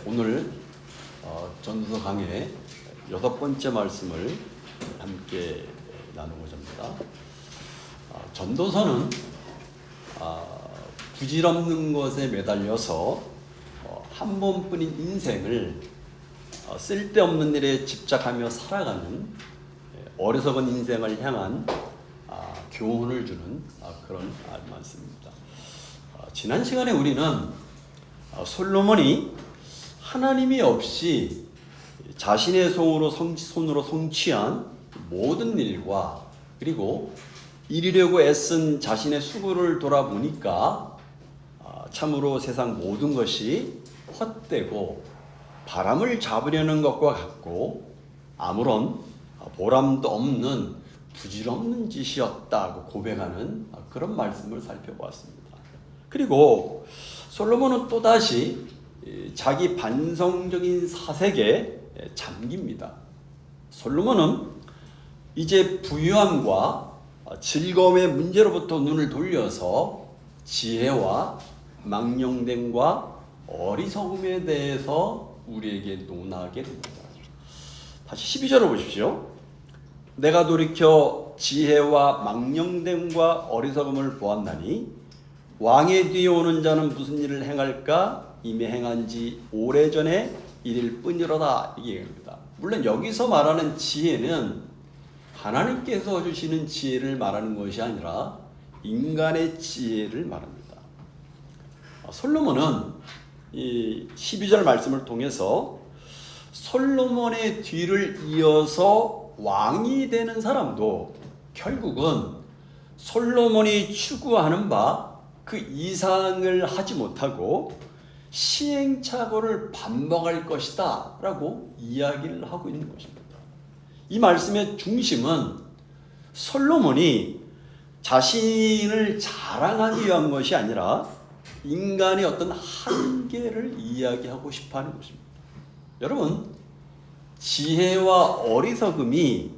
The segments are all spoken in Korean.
오늘 전도서 강의 6번째 말씀을 함께 나누고자 합니다. 전도서는 부질없는 것에 매달려서 한 번뿐인 인생을 쓸데없는 일에 집착하며 살아가는 어리석은 인생을 향한 교훈을 주는 그런 말씀입니다. 지난 시간에 우리는 솔로몬이 하나님이 없이 자신의 손으로 성취한 모든 일과 그리고 이루려고 애쓴 자신의 수고를 돌아보니까 참으로 세상 모든 것이 헛되고 바람을 잡으려는 것과 같고 아무런 보람도 없는 부질없는 짓이었다고 고백하는 그런 말씀을 살펴보았습니다. 그리고 솔로몬은 또다시 자기 반성적인 사색에 잠깁니다. 솔로몬은 이제 부유함과 즐거움의 문제로부터 눈을 돌려서 지혜와 망령됨과 어리석음에 대해서 우리에게 논하게 됩니다. 다시 12절을 보십시오. 내가 돌이켜 지혜와 망령됨과 어리석음을 보았나니 왕의 뒤에 오는 자는 무슨 일을 행할까? 이미 행한 지 오래전에 일일 뿐이로다. 이게 얘기합니다. 물론 여기서 말하는 지혜는 하나님께서 주시는 지혜를 말하는 것이 아니라 인간의 지혜를 말합니다. 솔로몬은 이 12절 말씀을 통해서 솔로몬의 뒤를 이어서 왕이 되는 사람도 결국은 솔로몬이 추구하는 바 그 이상을 하지 못하고 시행착오를 반복할 것이다 라고 이야기를 하고 있는 것입니다. 이 말씀의 중심은 솔로몬이 자신을 자랑하기 위한 것이 아니라 인간의 어떤 한계를 이야기하고 싶어하는 것입니다. 여러분, 지혜와 어리석음이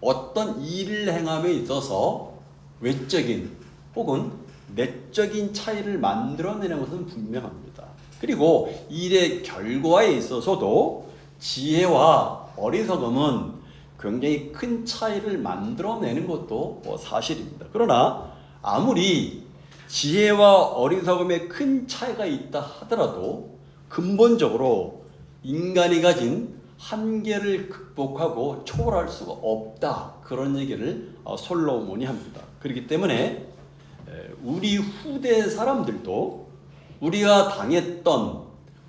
어떤 일을 행함에 있어서 외적인 혹은 내적인 차이를 만들어내는 것은 분명합니다. 그리고 일의 결과에 있어서도 지혜와 어리석음은 굉장히 큰 차이를 만들어내는 것도 사실입니다. 그러나 아무리 지혜와 어리석음에 큰 차이가 있다 하더라도 근본적으로 인간이 가진 한계를 극복하고 초월할 수가 없다. 그런 얘기를 솔로몬이 합니다. 그렇기 때문에 우리 후대 사람들도 우리가 당했던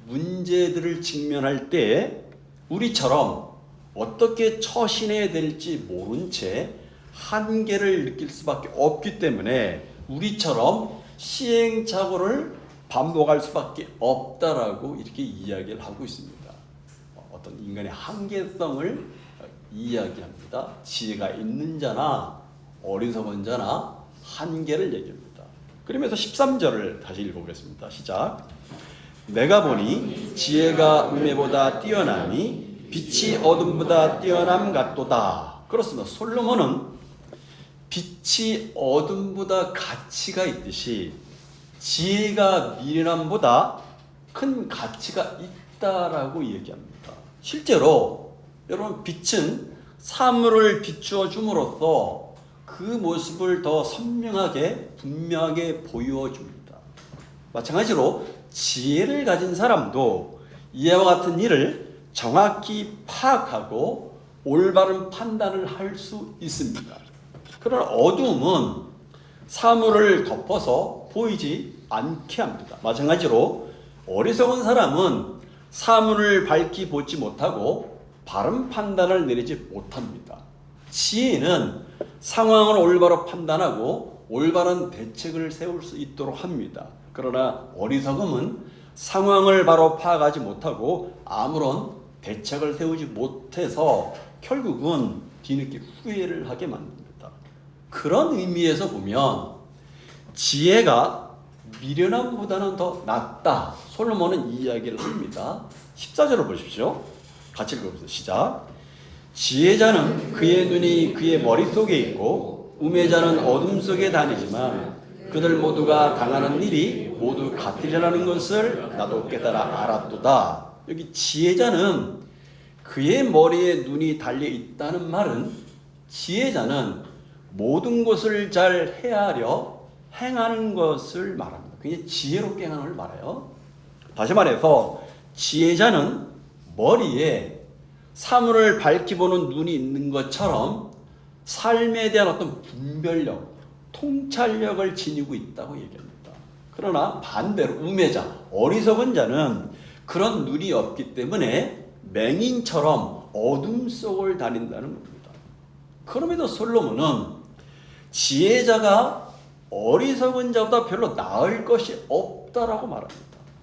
문제들을 직면할 때 우리처럼 어떻게 처신해야 될지 모른 채 한계를 느낄 수밖에 없기 때문에 우리처럼 시행착오를 반복할 수밖에 없다라고 이렇게 이야기를 하고 있습니다. 어떤 인간의 한계성을 이야기합니다. 지혜가 있는 자나 어리석은 자나 한계를 얘기합니다. 그러면서 13절을 다시 읽어보겠습니다. 시작. 내가 보니 지혜가 음해보다 뛰어나니 빛이 어둠보다 뛰어남 같도다. 그렇습니다. 솔로몬은 빛이 어둠보다 가치가 있듯이 지혜가 미련함보다 큰 가치가 있다라고 얘기합니다. 실제로 여러분, 빛은 사물을 비추어 줌으로써 그 모습을 더 선명하게 분명하게 보여줍니다. 마찬가지로 지혜를 가진 사람도 이와 같은 일을 정확히 파악하고 올바른 판단을 할 수 있습니다. 그러나 어두움은 사물을 덮어서 보이지 않게 합니다. 마찬가지로 어리석은 사람은 사물을 밝히 보지 못하고 바른 판단을 내리지 못합니다. 지혜는 상황을 올바로 판단하고 올바른 대책을 세울 수 있도록 합니다. 그러나 어리석음은 상황을 바로 파악하지 못하고 아무런 대책을 세우지 못해서 결국은 뒤늦게 후회를 하게 만듭니다. 그런 의미에서 보면 지혜가 미련함보다는 더 낫다. 솔로몬은 이 이야기를 합니다. 14절을 보십시오. 같이 읽어보세요. 시작. 지혜자는 그의 눈이 그의 머릿속에 있고 우매자는 어둠 속에 다니지만 그들 모두가 당하는 일이 모두 같으리라는 것을 나도 깨달아 알았도다. 여기 지혜자는 그의 머리에 눈이 달려 있다는 말은 지혜자는 모든 것을 잘 헤아려 행하는 것을 말합니다. 그게 지혜롭게 행하는 걸 말해요. 다시 말해서 지혜자는 머리에 사물을 밝히보는 눈이 있는 것처럼 삶에 대한 어떤 분별력, 통찰력을 지니고 있다고 얘기합니다. 그러나 반대로 우매자, 어리석은 자는 그런 눈이 없기 때문에 맹인처럼 어둠 속을 다닌다는 겁니다. 그럼에도 솔로몬은 지혜자가 어리석은 자보다 별로 나을 것이 없다라고 말합니다.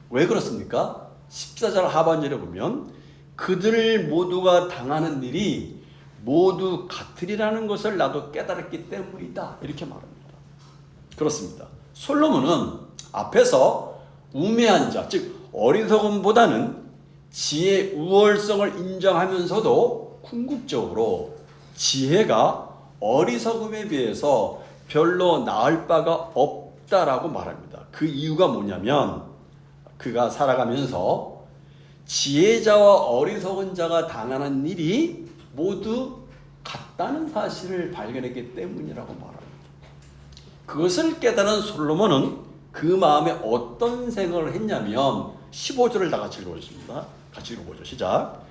왜 그렇습니까? 14절 하반절에 보면 그들 모두가 당하는 일이 모두 같으리라는 것을 나도 깨달았기 때문이다, 이렇게 말합니다. 그렇습니다. 솔로몬은 앞에서 우매한 자, 즉 어리석음보다는 지혜의 우월성을 인정하면서도 궁극적으로 지혜가 어리석음에 비해서 별로 나을 바가 없다라고 말합니다. 그 이유가 뭐냐면 그가 살아가면서 지혜자와 어리석은 자가 당하는 일이 모두 같다는 사실을 발견했기 때문이라고 말합니다. 그것을 깨달은 솔로몬은 그 마음에 어떤 생각을 했냐면 15절을 다 같이 읽어보겠습니다. 같이 읽어보죠. 시작.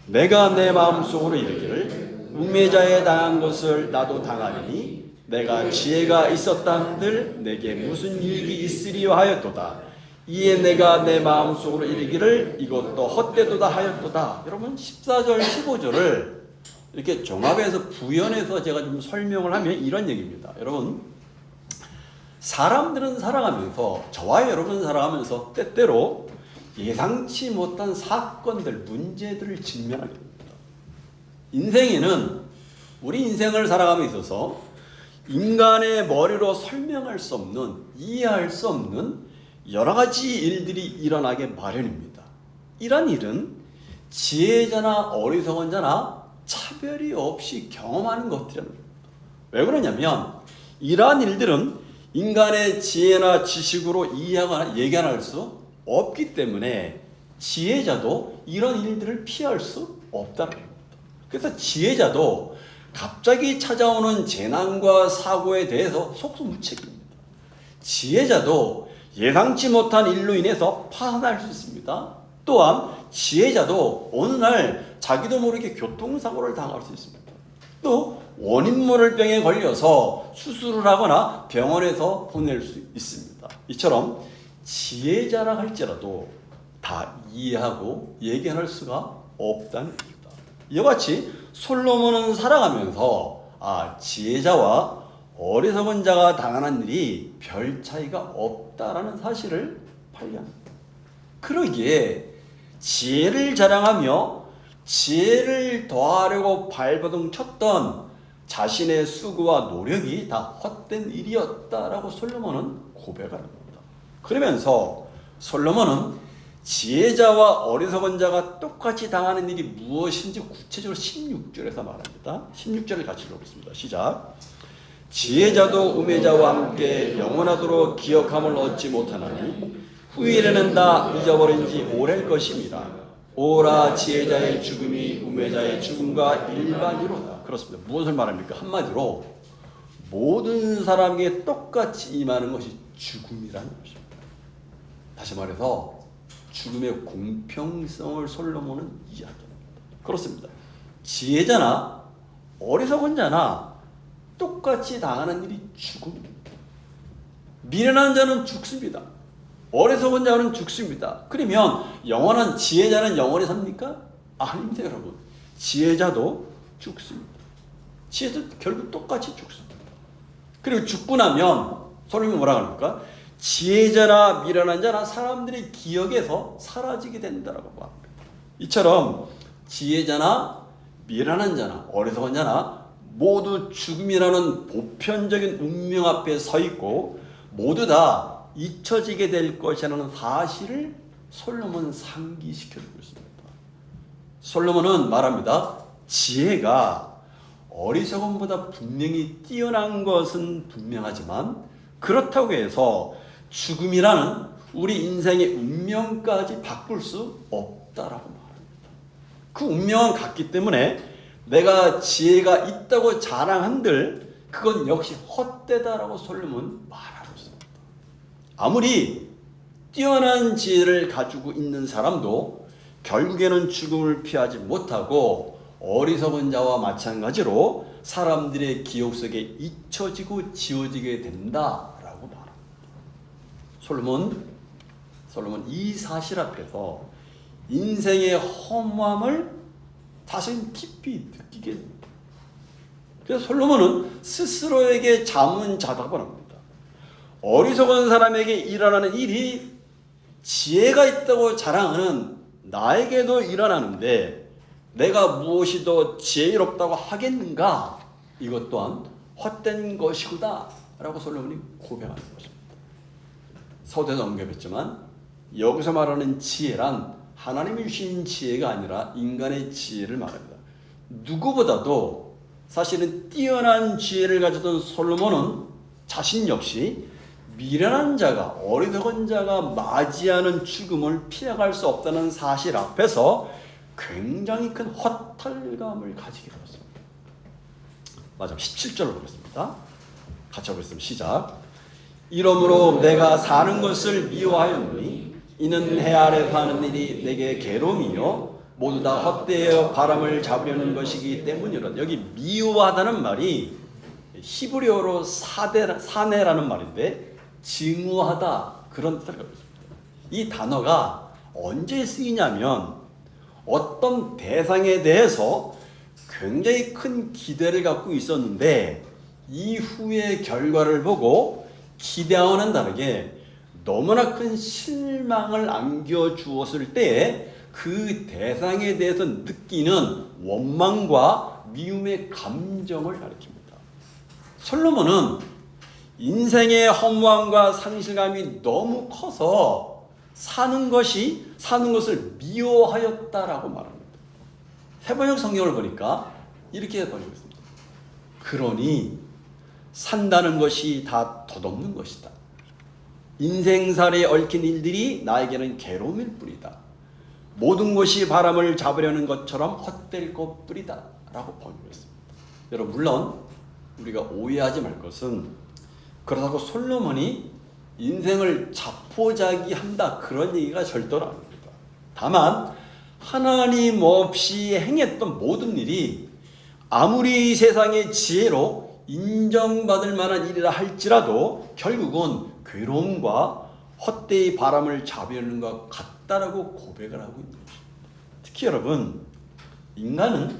내가 내 마음속으로 이르기를 우매자에 당한 것을 나도 당하리니 내가 지혜가 있었다는들 내게 무슨 유익이 있으리요 하였도다. 이에 내가 내 마음속으로 이르기를 이것도 헛되도다 하였도다. 여러분 14절 15절을 이렇게 종합해서 부연해서 제가 좀 설명을 하면 이런 얘기입니다. 여러분 사람들은 살아가면서 저와 여러분 살아가면서 때때로 예상치 못한 사건들, 문제들을 직면하게 됩니다. 인생에는 우리 인생을 살아감에 있어서 인간의 머리로 설명할 수 없는, 이해할 수 없는 여러 가지 일들이 일어나게 마련입니다. 이런 일은 지혜자나 어리석은 자나 차별이 없이 경험하는 것들이라는 겁니다. 왜 그러냐면 이러한 일들은 인간의 지혜나 지식으로 이해하거나 예견할 수 없기 때문에 지혜자도 이런 일들을 피할 수 없다는 겁니다. 그래서 지혜자도 갑자기 찾아오는 재난과 사고에 대해서 속수무책입니다. 지혜자도 예상치 못한 일로 인해서 파산할 수 있습니다. 또한 지혜자도 어느 날 자기도 모르게 교통사고를 당할 수 있습니다. 또 원인모를병에 걸려서 수술을 하거나 병원에서 보낼 수 있습니다. 이처럼 지혜자라 할지라도 다 이해하고 예견할 수가 없다는 겁니다. 이와 같이 솔로몬은 살아가면서 지혜자와 어리석은 자가 당하는 일이 별 차이가 없다라는 사실을 발견합니다. 그러기에 지혜를 자랑하며 지혜를 더하려고 발버둥 쳤던 자신의 수고와 노력이 다 헛된 일이었다라고 솔로몬은 고백을 합니다. 그러면서 솔로몬은 지혜자와 어리석은 자가 똑같이 당하는 일이 무엇인지 구체적으로 16절에서 말합니다. 16절을 같이 읽어보겠습니다. 시작. 지혜자도 우매자와 함께 영원하도록 기억함을 얻지 못하나니 후일에는 다 잊어버린 지 오래일 것입니다. 오라 지혜자의 죽음이 우매자의 죽음과 일반이로다. 그렇습니다. 무엇을 말합니까? 한마디로 모든 사람에게 똑같이 임하는 것이 죽음이라는 것입니다. 다시 말해서 죽음의 공평성을 솔로몬은 이야기합니다. 그렇습니다. 지혜자나 어리석은 자나 똑같이 당하는 일이 죽음입니다. 미련한 자는 죽습니다. 어리석은 자는 죽습니다. 그러면 영원한 지혜자는 영원히 삽니까? 아닙니다, 여러분. 지혜자도 죽습니다. 지혜자도 결국 똑같이 죽습니다. 그리고 죽고 나면 솔로몬이 뭐라고 합니까? 지혜자나 미련한 자나 사람들의 기억에서 사라지게 된다라고 말합니다. 이처럼 지혜자나 미련한 자나 어리석은 자나 모두 죽음이라는 보편적인 운명 앞에 서 있고 모두 다 잊혀지게 될 것이라는 사실을 솔로몬은 상기시켜주고 있습니다. 솔로몬은 말합니다. 지혜가 어리석음보다 분명히 뛰어난 것은 분명하지만 그렇다고 해서 죽음이라는 우리 인생의 운명까지 바꿀 수 없다라고 말합니다. 그 운명은 같기 때문에 내가 지혜가 있다고 자랑한들 그건 역시 헛되다라고 솔로몬은 말하고 있습니다. 아무리 뛰어난 지혜를 가지고 있는 사람도 결국에는 죽음을 피하지 못하고 어리석은 자와 마찬가지로 사람들의 기억 속에 잊혀지고 지워지게 된다라고 말합니다. 솔로몬 이 사실 앞에서 인생의 허무함을 자신 깊이 느끼게 됩니다. 그래서 솔로몬은 스스로에게 자문자답을 합니다. 어리석은 사람에게 일어나는 일이 지혜가 있다고 자랑하는 나에게도 일어나는데 내가 무엇이 더 지혜롭다고 하겠는가? 이것 또한 헛된 것이구나 라고 솔로몬이 고백하는 것입니다. 서두에도 언급했지만 여기서 말하는 지혜란 하나님이 주신 지혜가 아니라 인간의 지혜를 말합니다. 누구보다도 사실은 뛰어난 지혜를 가졌던 솔로몬은 자신 역시 미련한 자가 어리석은 자가 맞이하는 죽음을 피해갈 수 없다는 사실 앞에서 굉장히 큰 허탈감을 가지게 되었습니다. 마지막 17절을 보겠습니다. 같이 보겠습니다. 시작. 이러므로 내가 사는 것을 미워하였노니 이는 해 아래 사는 일이 내게 괴로움이요 모두 다 헛되어 바람을 잡으려는 것이기 때문이라. 여기 미워하다는 말이 히브리어로 사내라는 말인데 증오하다 그런 뜻을 갖고 있습니다. 이 단어가 언제 쓰이냐면 어떤 대상에 대해서 굉장히 큰 기대를 갖고 있었는데 이후의 결과를 보고 기대와는 다르게 너무나 큰 실망을 안겨주었을 때에 그 대상에 대해서 느끼는 원망과 미움의 감정을 가리킵니다. 솔로몬은 인생의 허무함과 상실감이 너무 커서 사는 것을 미워하였다라고 말합니다. 새번역 성경을 보니까 이렇게 번역되어 있습니다. 그러니 산다는 것이 다 덧없는 것이다. 인생살에 얽힌 일들이 나에게는 괴로움일 뿐이다. 모든 것이 바람을 잡으려는 것처럼 헛될 것뿐이다 라고 번역했습니다. 여러분 물론 우리가 오해하지 말 것은 그렇다고 솔로몬이 인생을 자포자기한다 그런 얘기가 절대로 아닙니다. 다만 하나님 없이 행했던 모든 일이 아무리 세상의 지혜로 인정받을 만한 일이라 할지라도 결국은 괴로움과 헛되이 바람을 잡으려는 것 같다라고 고백을 하고 있는 것입니다. 특히 여러분 인간은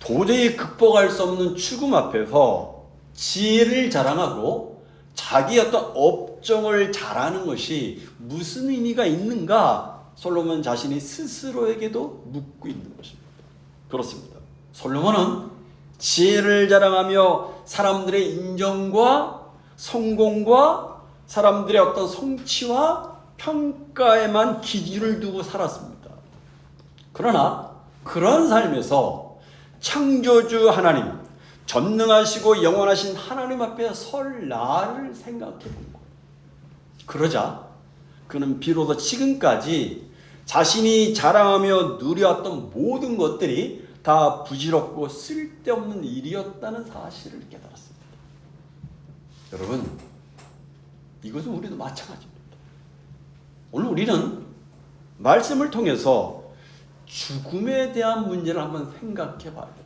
도저히 극복할 수 없는 죽음 앞에서 지혜를 자랑하고 자기 어떤 업종을 잘하는 것이 무슨 의미가 있는가 솔로몬 자신이 스스로에게도 묻고 있는 것입니다. 그렇습니다. 솔로몬은 지혜를 자랑하며 사람들의 인정과 성공과 사람들의 어떤 성취와 평가에만 기준을 두고 살았습니다. 그러나 그런 삶에서 창조주 하나님, 전능하시고 영원하신 하나님 앞에 설 나를 생각해 본 거예요. 그러자 그는 비로소 지금까지 자신이 자랑하며 누려왔던 모든 것들이 다 부질없고 쓸데없는 일이었다는 사실을 깨달았습니다. 여러분, 이것은 우리도 마찬가지입니다. 오늘 우리는 말씀을 통해서 죽음에 대한 문제를 한번 생각해 봐야 됩니다.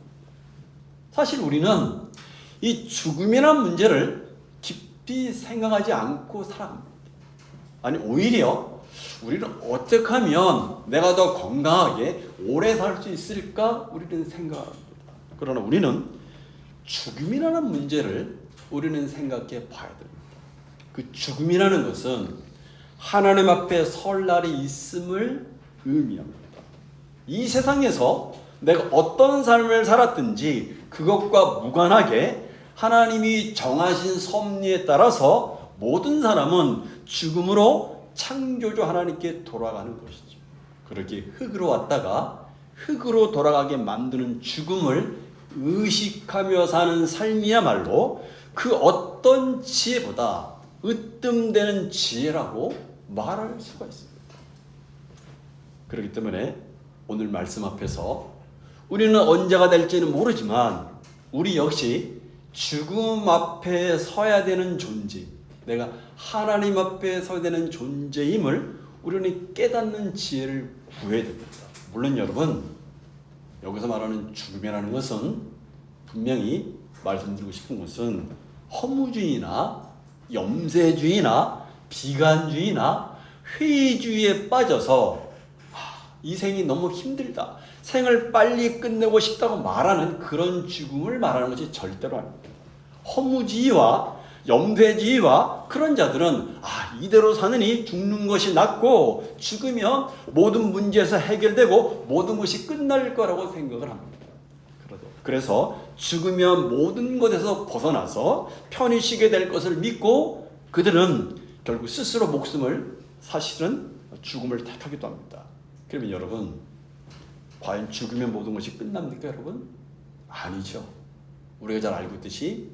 사실 우리는 이 죽음이라는 문제를 깊이 생각하지 않고 살아갑니다. 아니 오히려 우리는 어떻게 하면 내가 더 건강하게 오래 살 수 있을까 우리는 생각합니다. 그러나 우리는 죽음이라는 문제를 우리는 생각해 봐야 됩니다. 그 죽음이라는 것은 하나님 앞에 설 날이 있음을 의미합니다. 이 세상에서 내가 어떤 삶을 살았든지 그것과 무관하게 하나님이 정하신 섭리에 따라서 모든 사람은 죽음으로 창조주 하나님께 돌아가는 것이죠. 그렇게 흙으로 왔다가 흙으로 돌아가게 만드는 죽음을 의식하며 사는 삶이야말로 그 어떤 지혜보다 으뜸되는 지혜라고 말할 수가 있습니다. 그렇기 때문에 오늘 말씀 앞에서 우리는 언제가 될지는 모르지만 우리 역시 죽음 앞에 서야 되는 존재, 내가 하나님 앞에 서야 되는 존재임을 우리는 깨닫는 지혜를 구해야 됩니다. 물론 여러분, 여기서 말하는 죽음이라는 것은 분명히 말씀드리고 싶은 것은 허무주의나 염세주의나 비관주의나 회의주의에 빠져서 이 생이 너무 힘들다, 생을 빨리 끝내고 싶다고 말하는 그런 죽음을 말하는 것이 절대로 아닙니다. 허무주의와 염세주의와 그런 자들은 이대로 사느니 죽는 것이 낫고 죽으면 모든 문제에서 해결되고 모든 것이 끝날 거라고 생각을 합니다. 그래서 죽으면 모든 것에서 벗어나서 편히 쉬게 될 것을 믿고 그들은 결국 스스로 목숨을 사실은 죽음을 택하기도 합니다. 그러면 여러분, 과연 죽으면 모든 것이 끝납니까 여러분? 아니죠. 우리가 잘 알고 있듯이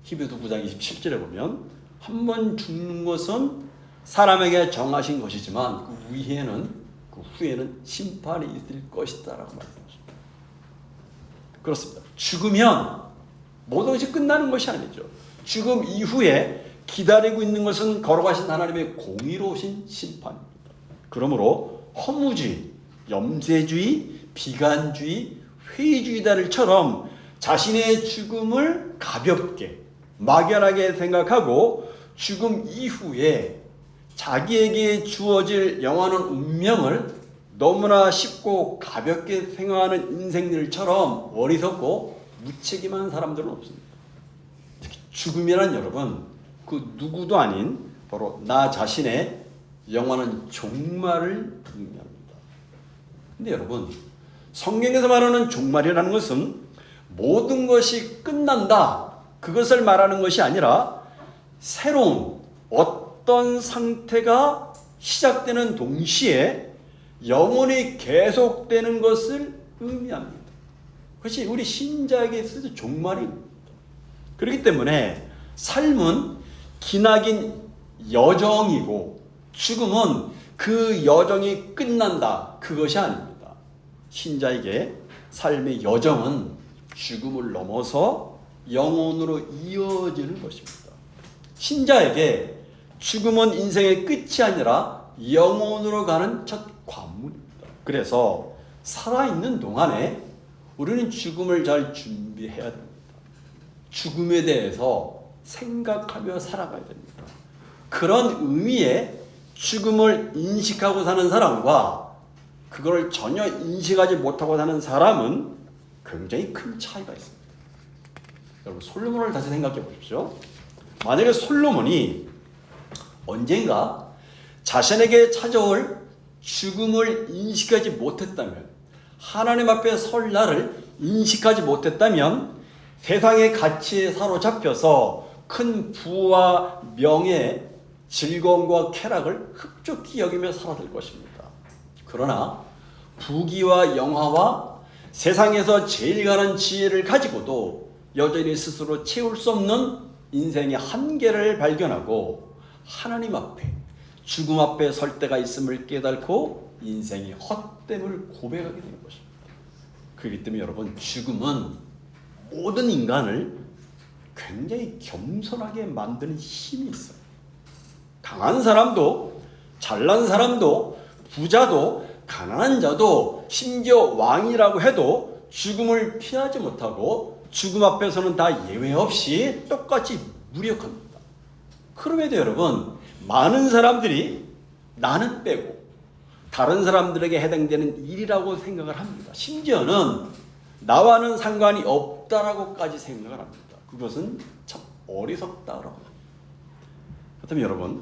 히브리서 9장 27절에 보면 한 번 죽는 것은 사람에게 정하신 것이지만 그 후에는 심판이 있을 것이다 라고 말씀하십니다. 그렇습니다. 죽으면 모든 것이 끝나는 것이 아니죠. 죽음 이후에 기다리고 있는 것은 걸어가신 하나님의 공의로우신 심판입니다. 그러므로 허무주의, 염세주의, 비관주의, 회의주의자들처럼 자신의 죽음을 가볍게 막연하게 생각하고 죽음 이후에 자기에게 주어질 영원한 운명을 너무나 쉽고 가볍게 생각하는 인생들처럼 어리석고 무책임한 사람들은 없습니다. 특히 죽음이란 여러분, 그 누구도 아닌 바로 나 자신의 영원한 종말을 의미합니다. 근데 여러분, 성경에서 말하는 종말이라는 것은 모든 것이 끝난다, 그것을 말하는 것이 아니라 새로운 어떤 상태가 시작되는 동시에 영원히 계속되는 것을 의미합니다. 그것이 우리 신자에게 있어서 종말입니다. 그렇기 때문에 삶은 기나긴 여정이고 죽음은 그 여정이 끝난다, 그것이 아닙니다. 신자에게 삶의 여정은 죽음을 넘어서 영혼으로 이어지는 것입니다. 신자에게 죽음은 인생의 끝이 아니라 영혼으로 가는 첫 관문입니다. 그래서 살아있는 동안에 우리는 죽음을 잘 준비해야 됩니다. 죽음에 대해서 생각하며 살아가야 됩니다. 그런 의미의 죽음을 인식하고 사는 사람과 그걸 전혀 인식하지 못하고 사는 사람은 굉장히 큰 차이가 있습니다. 여러분, 솔로몬을 다시 생각해 보십시오. 만약에 솔로몬이 언젠가 자신에게 찾아올 죽음을 인식하지 못했다면, 하나님 앞에 설 날을 인식하지 못했다면 세상의 가치에 사로잡혀서 큰 부와 명예, 즐거움과 쾌락을 흡족히 여기며 살아들 것입니다. 그러나 부귀와 영화와 세상에서 제일 가는 지혜를 가지고도 여전히 스스로 채울 수 없는 인생의 한계를 발견하고 하나님 앞에, 죽음 앞에 설 때가 있음을 깨닫고 인생의 헛됨을 고백하게 되는 것입니다. 그렇기 때문에 여러분, 죽음은 모든 인간을 굉장히 겸손하게 만드는 힘이 있어요. 강한 사람도, 잘난 사람도, 부자도, 가난한 자도, 심지어 왕이라고 해도 죽음을 피하지 못하고 죽음 앞에서는 다 예외 없이 똑같이 무력합니다. 그럼에도 여러분, 많은 사람들이 나는 빼고 다른 사람들에게 해당되는 일이라고 생각을 합니다. 심지어는 나와는 상관이 없다라고까지 생각을 합니다. 그것은 참 어리석다라고 합니다. 그렇다면 여러분,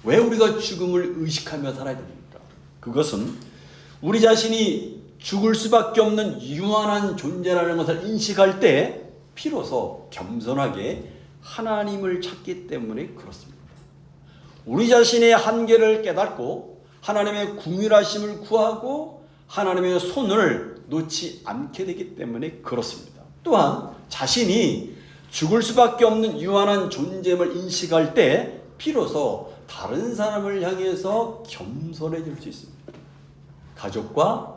왜 우리가 죽음을 의식하며 살아야 됩니까? 그것은 우리 자신이 죽을 수밖에 없는 유한한 존재라는 것을 인식할 때 비로소 겸손하게 하나님을 찾기 때문에 그렇습니다. 우리 자신의 한계를 깨닫고 하나님의 궁휼하심을 구하고 하나님의 손을 놓지 않게 되기 때문에 그렇습니다. 또한 자신이 죽을 수밖에 없는 유한한 존재임을 인식할 때 비로소 다른 사람을 향해서 겸손해질 수 있습니다. 가족과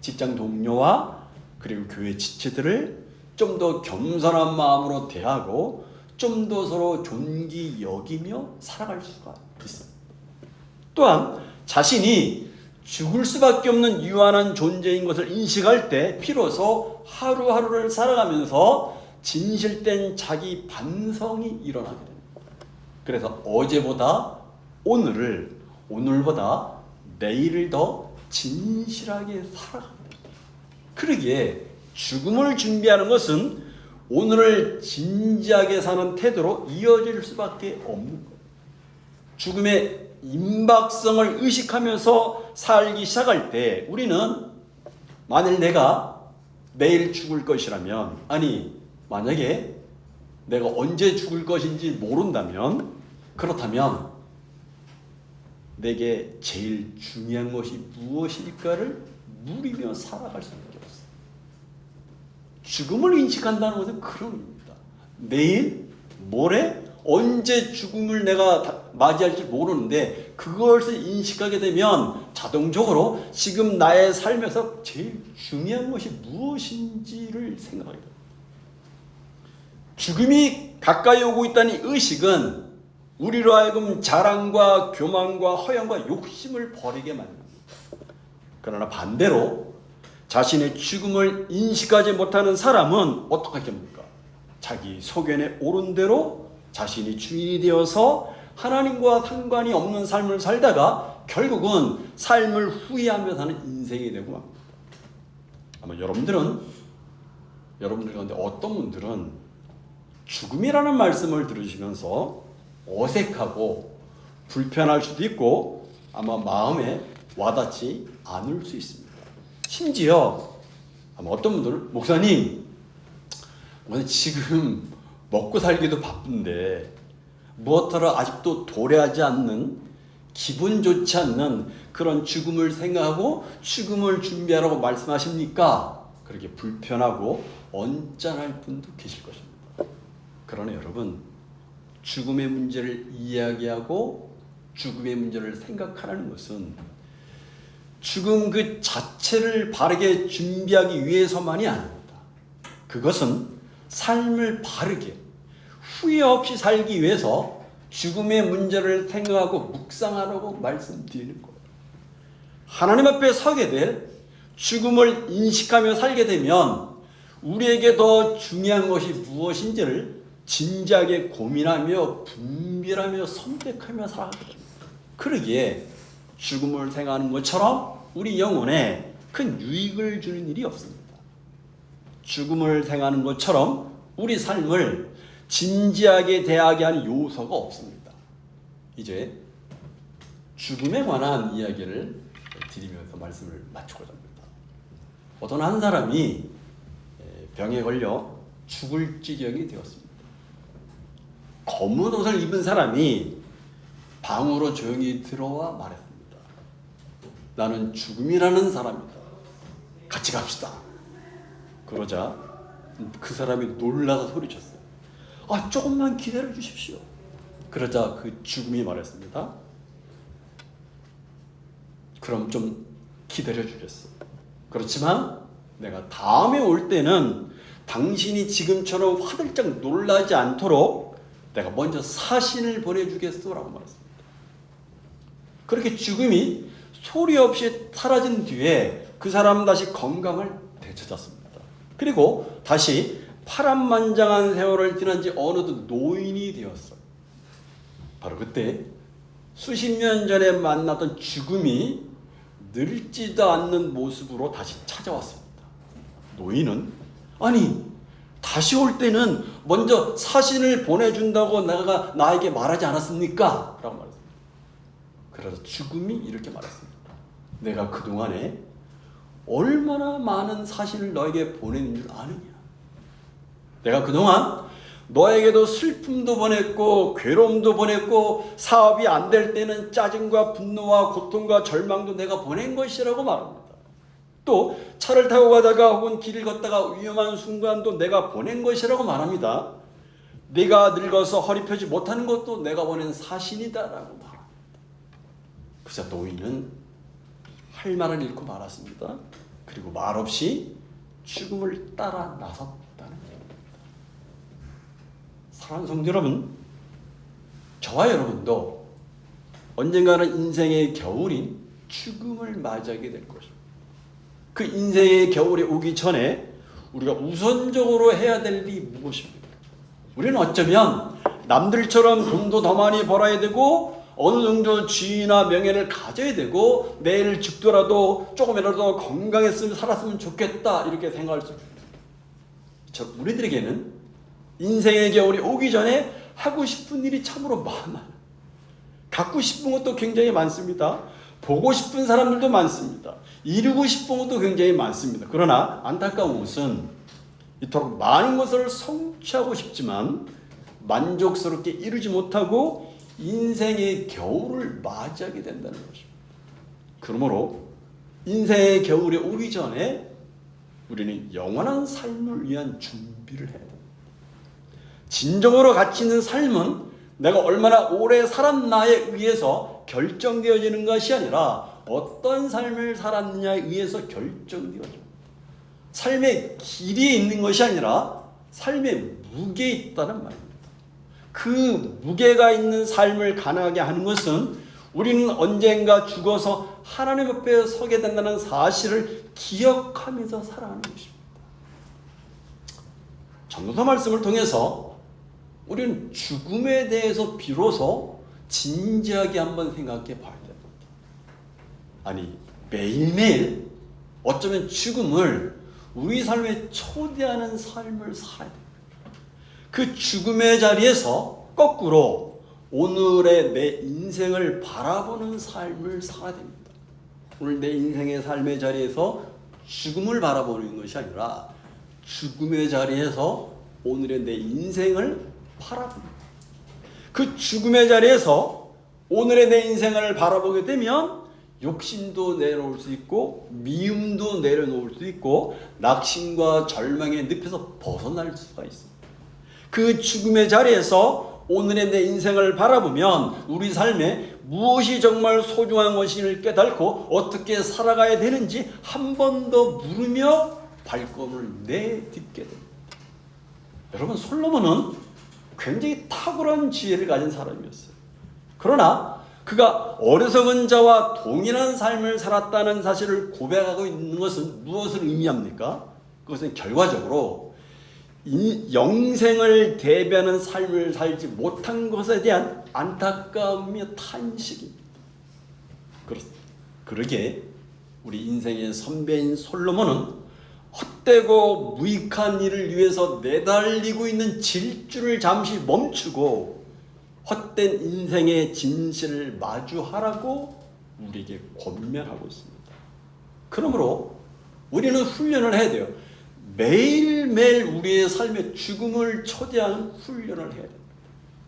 직장 동료와 그리고 교회 지체들을 좀 더 겸손한 마음으로 대하고 좀 더 서로 존귀 여기며 살아갈 수가 있습니다. 또한 자신이 죽을 수밖에 없는 유한한 존재인 것을 인식할 때 비로소 하루하루를 살아가면서 진실된 자기 반성이 일어나게 됩니다. 그래서 어제보다 오늘을, 오늘보다 내일을 더 진실하게 살아갑니다. 그러기에 죽음을 준비하는 것은 오늘을 진지하게 사는 태도로 이어질 수밖에 없는 거예요. 죽음의 임박성을 의식하면서 살기 시작할 때 우리는 만일 내가 내일 죽을 것이라면, 아니 만약에 내가 언제 죽을 것인지 모른다면, 그렇다면 내게 제일 중요한 것이 무엇일까를 물으며 살아갈 수밖에 없어요. 죽음을 인식한다는 것은 그런 겁니다. 내일, 모레, 언제 죽음을 내가 맞이할지 모르는데 그것을 인식하게 되면 자동적으로 지금 나의 삶에서 제일 중요한 것이 무엇인지를 생각하게 됩니다. 죽음이 가까이 오고 있다는 의식은 우리로 하여금 자랑과 교만과 허영과 욕심을 버리게 만듭니다. 그러나 반대로 자신의 죽음을 인식하지 못하는 사람은 어떻게 합니까? 자기 소견에 옳은 대로 자신이 주인이 되어서 하나님과 상관이 없는 삶을 살다가 결국은 삶을 후회하며 사는 인생이 되고 맙니다. 아마 여러분들 가운데 어떤 분들은 죽음이라는 말씀을 들으시면서 어색하고 불편할 수도 있고 아마 마음에 와닿지 않을 수 있습니다. 심지어 아마 어떤 분들은 목사님, 지금 먹고 살기도 바쁜데 무엇하러 아직도 도래하지 않는, 기분 좋지 않는 그런 죽음을 생각하고 죽음을 준비하라고 말씀하십니까? 그렇게 불편하고 언짢을 분도 계실 것입니다. 그러나 여러분, 죽음의 문제를 이야기하고 죽음의 문제를 생각하라는 것은 죽음 그 자체를 바르게 준비하기 위해서만이 아닙니다. 그것은 삶을 바르게 후회 없이 살기 위해서 죽음의 문제를 생각하고 묵상하라고 말씀드리는 거예요. 하나님 앞에 서게 될 죽음을 인식하며 살게 되면 우리에게 더 중요한 것이 무엇인지를 진지하게 고민하며 분별하며 선택하며 살아가게 됩니다. 그러기에 죽음을 생각하는 것처럼 우리 영혼에 큰 유익을 주는 일이 없습니다. 죽음을 생각하는 것처럼 우리 삶을 진지하게 대하게 하는 요소가 없습니다. 이제 죽음에 관한 이야기를 드리면서 말씀을 마치고자 합니다. 어떤 한 사람이 병에 걸려 죽을 지경이 되었습니다. 검은 옷을 입은 사람이 방으로 조용히 들어와 말했습니다. 나는 죽음이라는 사람이다. 같이 갑시다. 그러자 그 사람이 놀라서 소리쳤어요. 조금만 기다려 주십시오. 그러자 그 죽음이 말했습니다. 그럼 좀 기다려 주겠어. 그렇지만 내가 다음에 올 때는 당신이 지금처럼 화들짝 놀라지 않도록 내가 먼저 사신을 보내주겠소라고 말했습니다. 그렇게 죽음이 소리 없이 사라진 뒤에 그 사람은 다시 건강을 되찾았습니다. 그리고 다시 파란만장한 세월을 지난 지 어느덧 노인이 되었어요. 바로 그때 수십 년 전에 만났던 죽음이 늙지도 않는 모습으로 다시 찾아왔습니다. 노인은 다시 올 때는 먼저 사신을 보내준다고 내가 나에게 말하지 않았습니까? 라고 말했습니다. 그래서 죽음이 이렇게 말했습니다. 내가 그동안에 얼마나 많은 사신을 너에게 보내는 줄 아느냐? 내가 그동안 너에게도 슬픔도 보냈고 괴로움도 보냈고 사업이 안 될 때는 짜증과 분노와 고통과 절망도 내가 보낸 것이라고 말합니다. 또 차를 타고 가다가 혹은 길을 걷다가 위험한 순간도 내가 보낸 것이라고 말합니다. 네가 늙어서 허리 펴지 못하는 것도 내가 보낸 사신이다라고 말합니다. 그자 노인은 할 말을 잃고 말았습니다. 그리고 말없이 죽음을 따라 나섰다는 얘기입니다. 사랑하는 성도 여러분, 저와 여러분도 언젠가는 인생의 겨울인 죽음을 맞이하게 될 것입니다. 그 인생의 겨울이 오기 전에 우리가 우선적으로 해야 될 일이 무엇입니까? 우리는 어쩌면 남들처럼 돈도 더 많이 벌어야 되고 어느 정도 지위나 명예를 가져야 되고 내일 죽더라도 조금이라도 건강했으면 살았으면 좋겠다 이렇게 생각할 수 있습니다. 우리들에게는 인생의 겨울이 오기 전에 하고 싶은 일이 참으로 많아요. 갖고 싶은 것도 굉장히 많습니다. 보고 싶은 사람들도 많습니다. 이루고 싶은 것도 굉장히 많습니다. 그러나 안타까운 것은 이토록 많은 것을 성취하고 싶지만 만족스럽게 이루지 못하고 인생의 겨울을 맞이하게 된다는 것입니다. 그러므로 인생의 겨울이 오기 전에 우리는 영원한 삶을 위한 준비를 해야 됩니다. 진정으로 가치 있는 삶은 내가 얼마나 오래 살았나에 의해서 결정되어지는 것이 아니라 어떤 삶을 살았느냐에 의해서 결정되어져. 삶의 길이에 있는 것이 아니라 삶의 무게에 있다는 말입니다. 그 무게가 있는 삶을 가능하게 하는 것은 우리는 언젠가 죽어서 하나님 앞에 서게 된다는 사실을 기억하면서 살아가는 것입니다. 전도서 말씀을 통해서 우리는 죽음에 대해서 비로소 진지하게 한번 생각해 봐야 됩니다. 아니, 매일매일 어쩌면 죽음을 우리 삶에 초대하는 삶을 살아야 됩니다. 그 죽음의 자리에서 거꾸로 오늘의 내 인생을 바라보는 삶을 살아야 됩니다. 오늘 내 인생의 삶의 자리에서 죽음을 바라보는 것이 아니라 죽음의 자리에서 오늘의 내 인생을 바라봅니다. 그 죽음의 자리에서 오늘의 내 인생을 바라보게 되면 욕심도 내려놓을 수 있고 미움도 내려놓을 수 있고 낙심과 절망의 늪에서 벗어날 수가 있습니다. 그 죽음의 자리에서 오늘의 내 인생을 바라보면 우리 삶에 무엇이 정말 소중한 것인지를 깨닫고 어떻게 살아가야 되는지 한 번 더 물으며 발걸음을 내딛게 됩니다. 여러분, 솔로몬은 굉장히 탁월한 지혜를 가진 사람이었어요. 그러나 그가 어리석은 자와 동일한 삶을 살았다는 사실을 고백하고 있는 것은 무엇을 의미합니까? 그것은 결과적으로 영생을 대변하는 삶을 살지 못한 것에 대한 안타까움이며 탄식입니다. 그러게 우리 인생의 선배인 솔로몬은 헛되고 무익한 일을 위해서 내달리고 있는 질주를 잠시 멈추고 헛된 인생의 진실을 마주하라고 우리에게 권면하고 있습니다. 그러므로 우리는 훈련을 해야 돼요. 매일매일 우리의 삶에 죽음을 초대하는 훈련을 해야 됩니다.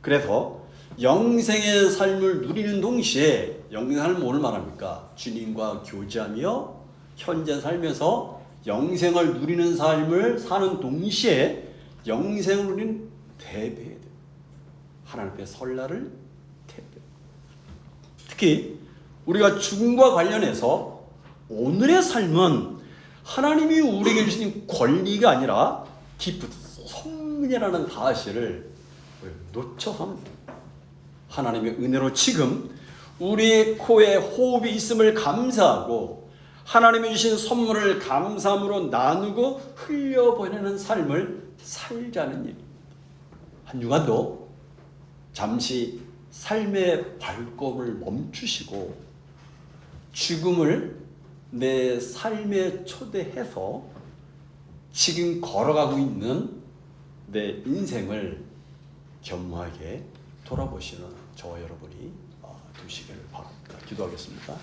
그래서 영생의 삶을 누리는 동시에 영생의 삶은 뭘 말합니까? 주님과 교제하며 현재 삶에서 영생을 누리는 삶을 사는 동시에 영생을 우리는 대배해야 돼요. 하나님 앞에 설날을 대배. 특히 우리가 죽음과 관련해서 오늘의 삶은 하나님이 우리에게 주신 권리가 아니라 기프트, 선물이라는 사실을 놓쳐서는 하나님의 은혜로 지금 우리의 코에 호흡이 있음을 감사하고 하나님이 주신 선물을 감사함으로 나누고 흘려보내는 삶을 살자는 얘기입니다. 한 주간도 잠시 삶의 발걸음을 멈추시고 죽음을 내 삶에 초대해서 지금 걸어가고 있는 내 인생을 겸허하게 돌아보시는 저와 여러분이 되시기를 바랍니다. 기도하겠습니다.